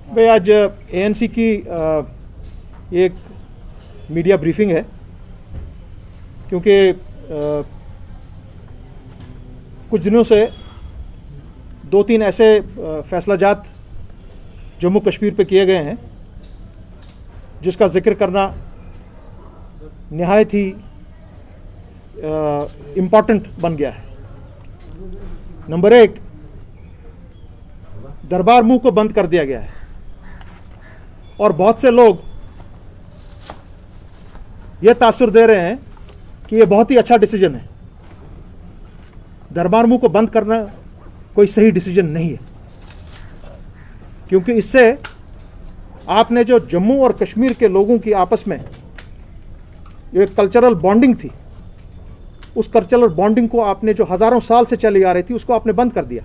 भाई आज एएनसी की एक मीडिया ब्रीफिंग है, क्योंकि कुछ दिनों से दो तीन ऐसे फैसलाजात जम्मू कश्मीर पे किए गए हैं जिसका जिक्र करना निहायत ही इम्पॉर्टेंट बन गया है। नंबर एक, दरबार मूव को बंद कर दिया गया है और बहुत से लोग ये तासुर दे रहे हैं कि ये बहुत ही अच्छा डिसीजन है। दरबार मूव को बंद करना कोई सही डिसीजन नहीं है, क्योंकि इससे आपने जो जम्मू और कश्मीर के लोगों की आपस में जो एक कल्चरल बॉन्डिंग थी, उस कल्चरल बॉन्डिंग को आपने जो हजारों साल से चली आ रही थी उसको आपने बंद कर दिया।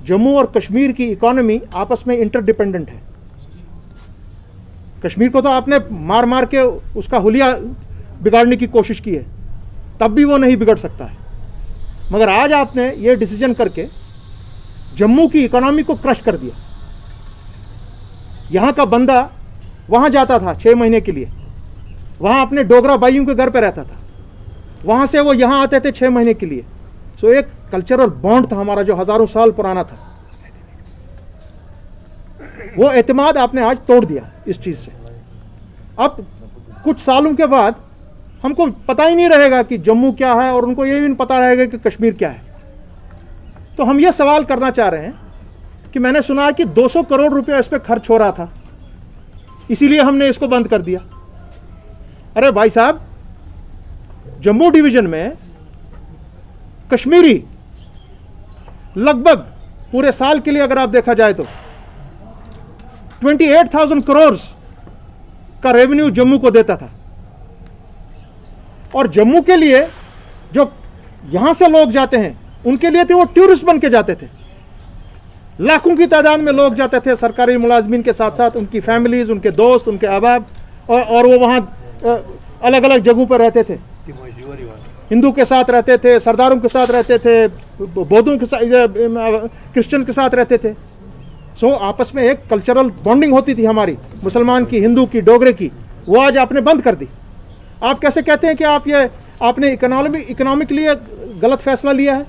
जम्मू और कश्मीर की इकोनॉमी आपस में इंटरडिपेंडेंट है। कश्मीर को तो आपने मार मार के उसका हुलिया बिगाड़ने की कोशिश की है, तब भी वो नहीं बिगड़ सकता है। मगर आज आपने ये डिसीजन करके जम्मू की इकोनॉमी को क्रश कर दिया। यहाँ का बंदा वहाँ जाता था 6 महीने के लिए, वहाँ अपने डोगरा भाइयों के घर पे रहता था, वहाँ से वो यहाँ आते थे 6 महीने के लिए। सो एक कल्चरल बॉन्ड था हमारा जो हजारों साल पुराना था, वो एतमाद आपने आज तोड़ दिया इस चीज़ से। अब कुछ सालों के बाद हमको पता ही नहीं रहेगा कि जम्मू क्या है और उनको ये भी नहीं पता रहेगा कि कश्मीर क्या है। तो हम ये सवाल करना चाह रहे हैं कि मैंने सुना है कि 200 करोड़ रुपया इस पर खर्च हो रहा था, इसीलिए हमने इसको बंद कर दिया। अरे भाई साहब, जम्मू डिवीजन में कश्मीरी लगभग पूरे साल के लिए अगर आप देखा जाए तो 28,000 करोड़ का रेवेन्यू जम्मू को देता था। और जम्मू के लिए जो यहां से लोग जाते हैं उनके लिए तो वो टूरिस्ट बन के जाते थे। लाखों की तादाद में लोग जाते थे, सरकारी मुलाजमीन के साथ साथ उनकी फैमिलीज, उनके दोस्त, उनके अहबाब, और वो वहाँ अलग अलग जगहों पर रहते थे। हिंदू के साथ रहते थे, सरदारों के साथ रहते थे, बौद्धों के साथ, क्रिश्चियन के साथ रहते थे। सो आपस में एक कल्चरल बॉन्डिंग होती थी हमारी, मुसलमान की, हिंदू की, डोगरे की, वो आज आपने बंद कर दी। आप कैसे कहते हैं कि आपने इकोनॉमिकली गलत फैसला लिया है,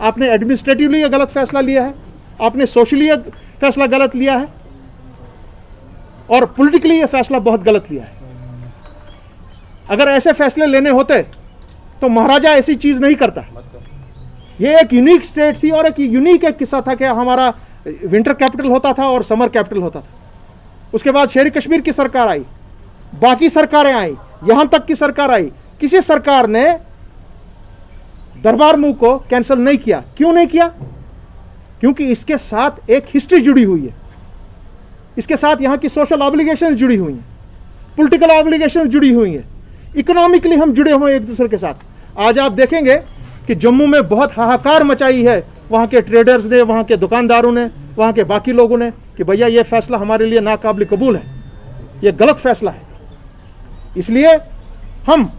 आपने एडमिनिस्ट्रेटिवली गलत फैसला लिया है, आपने सोशली फैसला गलत लिया है, और पॉलिटिकली ये फैसला बहुत गलत लिया है। अगर ऐसे फैसले लेने होते तो महाराजा ऐसी चीज नहीं करता। ये एक यूनिक स्टेट थी और एक यूनिक किस्सा था कि हमारा विंटर कैपिटल होता था और समर कैपिटल होता था। उसके बाद शेर कश्मीर की सरकार आई, बाकी सरकारें आई, यहां तक की सरकार आई, किसी सरकार ने दरबार मूव को कैंसिल नहीं किया। क्यों नहीं किया? क्योंकि इसके साथ एक हिस्ट्री जुड़ी हुई है, इसके साथ यहाँ की सोशल ऑब्लिगेशन जुड़ी हुई हैं, पॉलिटिकल ऑब्लिगेशन जुड़ी हुई हैं, इकोनॉमिकली हम जुड़े हुए हैं एक दूसरे के साथ। आज आप देखेंगे कि जम्मू में बहुत हाहाकार मचाई है वहाँ के ट्रेडर्स ने, वहाँ के दुकानदारों ने, वहाँ के बाकी लोगों ने, कि भैया ये फैसला हमारे लिए नाकाबिल कबूल है, ये गलत फैसला है। इसलिए हम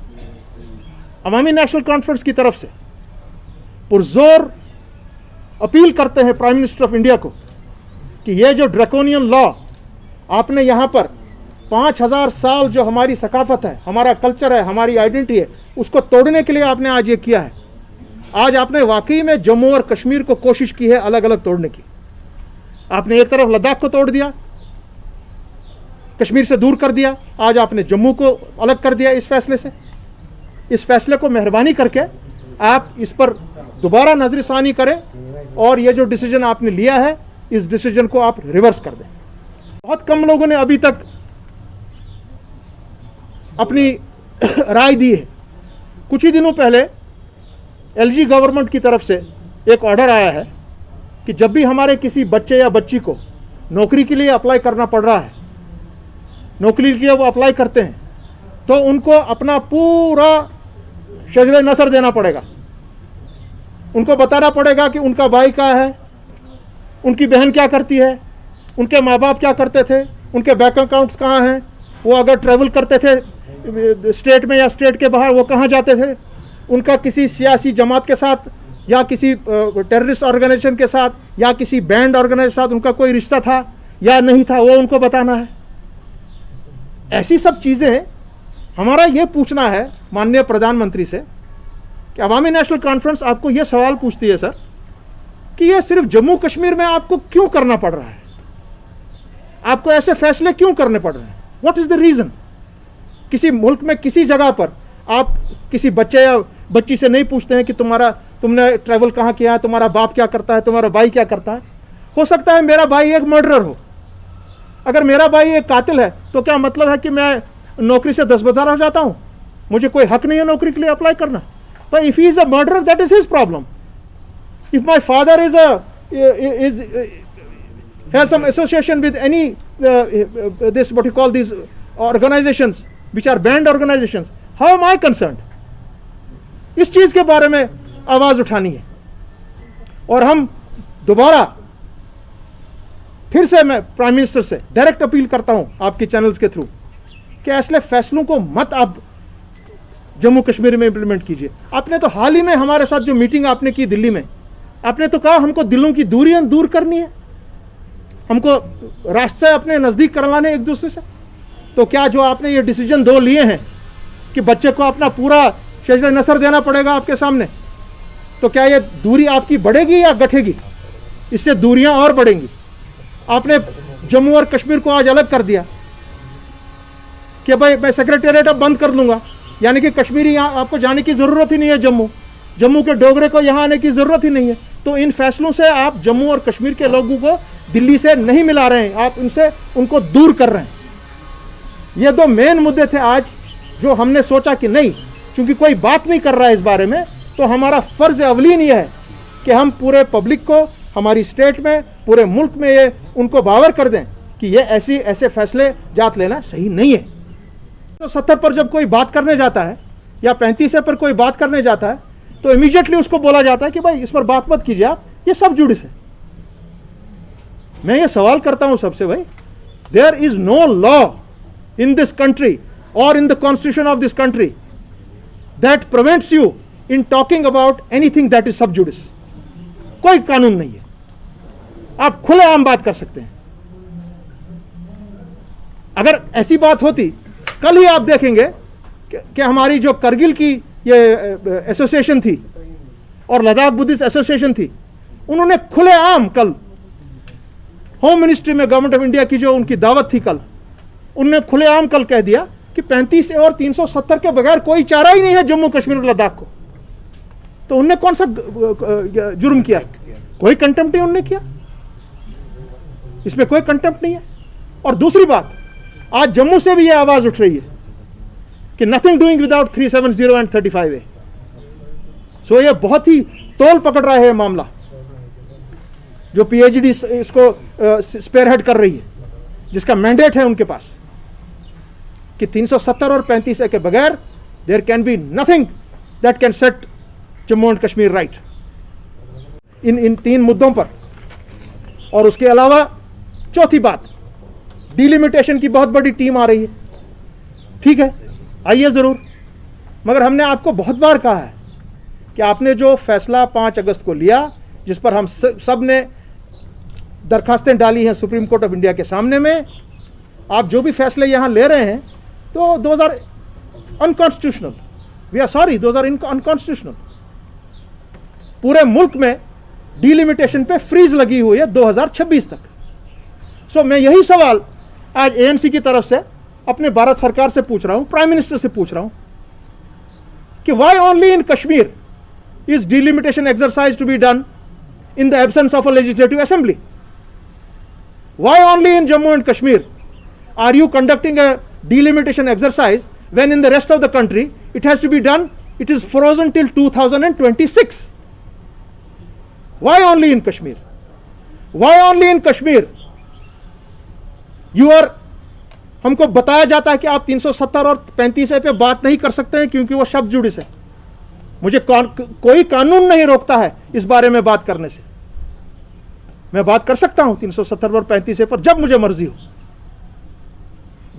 अवामी नेशनल कॉन्फ्रेंस की तरफ से पुरजोर अपील करते हैं प्राइम मिनिस्टर ऑफ इंडिया को कि ये जो ड्रैकोनियन लॉ आपने यहाँ पर 5000 साल जो हमारी सकाफत है, हमारा कल्चर है, हमारी आइडेंटिटी है, उसको तोड़ने के लिए आपने आज ये किया है। आज आपने वाकई में जम्मू और कश्मीर को कोशिश की है अलग अलग तोड़ने की। आपने एक तरफ लद्दाख को तोड़ दिया, कश्मीर से दूर कर दिया, आज आपने जम्मू को अलग कर दिया इस फैसले से। इस फैसले को मेहरबानी करके आप इस पर दोबारा नजरसानी करें और ये जो डिसीजन आपने लिया है, इस डिसीजन को आप रिवर्स कर दें। बहुत कम लोगों ने अभी तक अपनी राय दी है। कुछ ही दिनों पहले एलजी गवर्नमेंट की तरफ से एक ऑर्डर आया है कि जब भी हमारे किसी बच्चे या बच्ची को नौकरी के लिए अप्लाई करना पड़ रहा है, नौकरी के लिए वो अप्लाई करते हैं, तो उनको अपना पूरा शजरे नसर देना पड़ेगा। उनको बताना पड़ेगा कि उनका भाई क्या है, उनकी बहन क्या करती है, उनके माँ बाप क्या करते थे, उनके बैंक अकाउंट्स कहाँ हैं, वो अगर ट्रैवल करते थे स्टेट में या स्टेट के बाहर वो कहाँ जाते थे, उनका किसी सियासी जमात के साथ या किसी टेररिस्ट ऑर्गेनाइजेशन के साथ या किसी बैंड ऑर्गेनाइजेशन के साथ उनका कोई रिश्ता था या नहीं था, वो उनको बताना है। ऐसी सब चीज़ें हमारा ये पूछना है माननीय प्रधानमंत्री से कि अवामी नेशनल कॉन्फ्रेंस आपको ये सवाल पूछती है सर कि ये सिर्फ जम्मू कश्मीर में आपको क्यों करना पड़ रहा है, आपको ऐसे फैसले क्यों करने पड़ रहे हैं, व्हाट इज़ द रीज़न। किसी मुल्क में किसी जगह पर आप किसी बच्चे या बच्ची से नहीं पूछते हैं कि तुमने ट्रैवल कहाँ किया है, तुम्हारा बाप क्या करता है, तुम्हारा भाई क्या करता है। हो सकता है मेरा भाई एक मर्डरर हो, अगर मेरा भाई एक कातिल है तो क्या मतलब है कि मैं नौकरी से दस्तबरदार हो जाता हूँ, मुझे कोई हक नहीं है नौकरी के लिए अप्लाई करना। But if he is a murderer, that is his problem. If my father has some association with any this what you call these organizations which are banned organizations, how am I concerned? इस चीज के बारे में आवाज उठानी है। और हम दोबारा फिर से मैं प्राइम मिनिस्टर से डायरेक्ट अपील करता हूं आपके चैनल्स के थ्रू कि ऐसे फैसलों को मत आप जम्मू कश्मीर में इंप्लीमेंट कीजिए। आपने तो हाल ही में हमारे साथ जो मीटिंग आपने की दिल्ली में, आपने तो कहा हमको दिलों की दूरियां दूर करनी है, हमको रास्ते अपने नज़दीक करवाने एक दूसरे से। तो क्या जो आपने ये डिसीजन दो लिए हैं कि बच्चे को अपना पूरा शजर नसर देना पड़ेगा आपके सामने, तो क्या ये दूरी आपकी बढ़ेगी या घटेगी? इससे दूरियां और बढ़ेंगी। आपने जम्मू और कश्मीर को आज अलग कर दिया कि भाई मैं सेक्रेटेरिएट अब बंद कर दूंगा, यानी कि कश्मीरी यहाँ आपको जाने की ज़रूरत ही नहीं है, जम्मू के डोगरे को यहाँ आने की ज़रूरत ही नहीं है। तो इन फैसलों से आप जम्मू और कश्मीर के लोगों को दिल्ली से नहीं मिला रहे हैं, आप उनको दूर कर रहे हैं। ये दो मेन मुद्दे थे आज जो हमने सोचा कि नहीं, क्योंकि कोई बात नहीं कर रहा है इस बारे में, तो हमारा फ़र्ज़ अवलीन ये है कि हम पूरे पब्लिक को, हमारी स्टेट में, पूरे मुल्क में ये उनको बावर कर दें कि ये ऐसे फैसले जात लेना सही नहीं है। तो 70 पर जब कोई बात करने जाता है या 35 पर कोई बात करने जाता है तो इमीडिएटली उसको बोला जाता है कि भाई इस पर बात मत कीजिए आप, ये सब जुडिस है। मैं ये सवाल करता हूं सबसे, भाई there is no law in this country और in the constitution of this country that prevents you in talking about anything that is sub judice. कोई कानून नहीं है, आप खुलेआम बात कर सकते हैं। अगर ऐसी बात होती, कल ही आप देखेंगे कि हमारी जो करगिल की ये एसोसिएशन थी और लद्दाख बुद्धिस्ट एसोसिएशन थी, उन्होंने खुलेआम कल होम मिनिस्ट्री में गवर्नमेंट ऑफ इंडिया की जो उनकी दावत थी कल, उन्होंने खुलेआम कल कह दिया कि 35 और 370 के बगैर कोई चारा ही नहीं है जम्मू कश्मीर और लद्दाख को। तो उनने कौन सा जुर्म किया? कोई कंटेम्प्ट नहीं उन्होंने किया, इसमें कोई कंटेम्प्ट नहीं है। और दूसरी बात, आज जम्मू से भी यह आवाज उठ रही है कि nothing doing without 370 and 35A। सो ये बहुत ही तोल पकड़ रहा है मामला, जो PhD इसको स्पेयरहेड कर रही है, जिसका मैंडेट है उनके पास कि 370 और 35A के बगैर there can be nothing that can set Jammu and Kashmir right. इन 3 मुद्दों पर। और उसके अलावा चौथी बात, डिलिमिटेशन की बहुत बड़ी टीम आ रही है, ठीक है, आइए ज़रूर, मगर हमने आपको बहुत बार कहा है कि आपने जो फैसला 5 अगस्त को लिया, जिस पर हम सब ने दरखास्तें डाली हैं सुप्रीम कोर्ट ऑफ इंडिया के सामने में, आप जो भी फैसले यहाँ ले रहे हैं तो those are unconstitutional. We are sorry, those are unconstitutional. पूरे मुल्क में डिलिमिटेशन पे फ्रीज लगी हुई है 2026 तक। सो मैं यही सवाल आज ANC की तरफ से अपने भारत सरकार से पूछ रहा हूं, प्राइम मिनिस्टर से पूछ रहा हूं कि why only in Kashmir is delimitation exercise to be done in the absence of a legislative assembly? Why only in Jammu and Kashmir are you conducting a delimitation exercise when in the rest of the country it has to be done, it is frozen till 2026? Why only in Kashmir? Why only in Kashmir? You are, हमको बताया जाता है कि आप 370 और 35A पे बात नहीं कर सकते हैं क्योंकि वो शब्द जुडिस है। मुझे कोई कानून नहीं रोकता है इस बारे में बात करने से। मैं बात कर सकता हूं 370 और 35A पर जब मुझे मर्जी हो।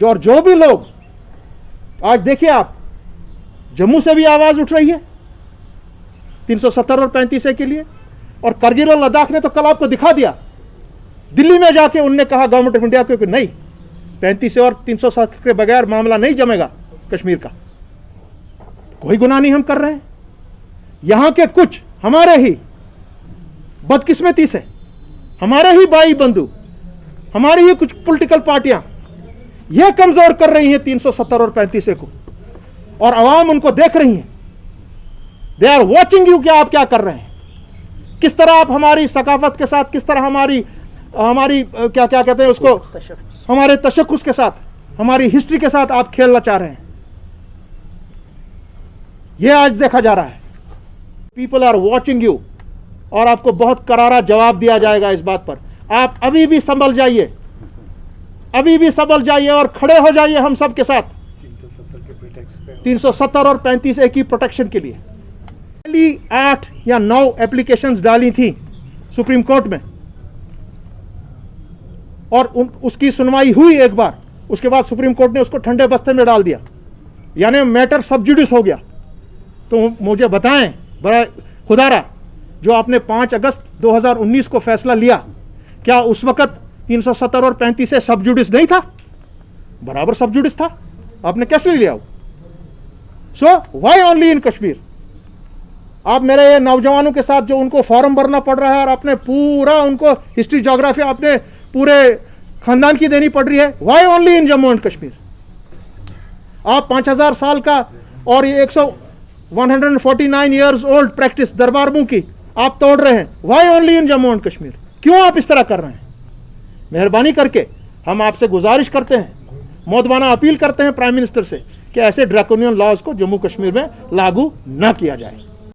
और जो भी लोग, आज देखिए आप, जम्मू से भी आवाज उठ रही है, 370 और 35A के लिए। और करगिल और लद्दाख ने तो कल आपको दिखा दिया, दिल्ली में जाके उनने कहा गवर्नमेंट ऑफ इंडिया को कि नहीं, 35A और 307 के बगैर मामला नहीं जमेगा कश्मीर का। कोई गुनाह नहीं हम कर रहे हैं। यहां के कुछ हमारे ही बदकिस्मती से, हमारे ही भाई बंधु, हमारी ही कुछ पॉलिटिकल पार्टियां यह कमजोर कर रही हैं 370 और 35A को, और आवाम उनको देख रही है। दे आर वॉचिंग यू कि आप क्या कर रहे हैं, किस तरह आप हमारी सकाफत के साथ, किस तरह हमारी क्या क्या कहते हैं उसको, हमारे तशक्कुस के साथ, हमारी हिस्ट्री के साथ आप खेलना चाह रहे हैं। यह आज देखा जा रहा है। पीपल आर वॉचिंग यू, और आपको बहुत करारा जवाब दिया जाएगा इस बात पर। आप अभी भी संभल जाइए, अभी भी संभल जाइए और खड़े हो जाइए हम सब के साथ 370 और 35A की प्रोटेक्शन के लिए। पहली 8 या 9 एप्लीकेशंस डाली थी सुप्रीम कोर्ट में, और उसकी सुनवाई हुई एक बार, उसके बाद सुप्रीम कोर्ट ने उसको ठंडे बस्ते में डाल दिया, यानी मैटर सब जुडिस हो गया। तो मुझे बताएं बड़ा खुदारा, जो आपने 5 अगस्त 2019 को फैसला लिया, क्या उस वक्त 370 और 35A सब जुडिस नहीं था? बराबर सब जुडिस था। आपने कैसे लिया? So why only in Kashmir? आप मेरे ये नौजवानों के साथ जो उनको फॉर्म भरना पड़ रहा है, और आपने पूरा उनको हिस्ट्री ज्योग्राफी आपने पूरे खानदान की देनी पड़ रही है, why only in Jammu and Kashmir? आप 5000 साल का और ये 149 ईयर्स ओल्ड प्रैक्टिस दरबार मुंह की आप तोड़ रहे हैं, why only in Jammu and Kashmir? क्यों आप इस तरह कर रहे हैं? मेहरबानी करके हम आपसे गुजारिश करते हैं, मोदबाना अपील करते हैं प्राइम मिनिस्टर से कि ऐसे ड्रैकोनियन लॉज को जम्मू कश्मीर में लागू न किया जाए।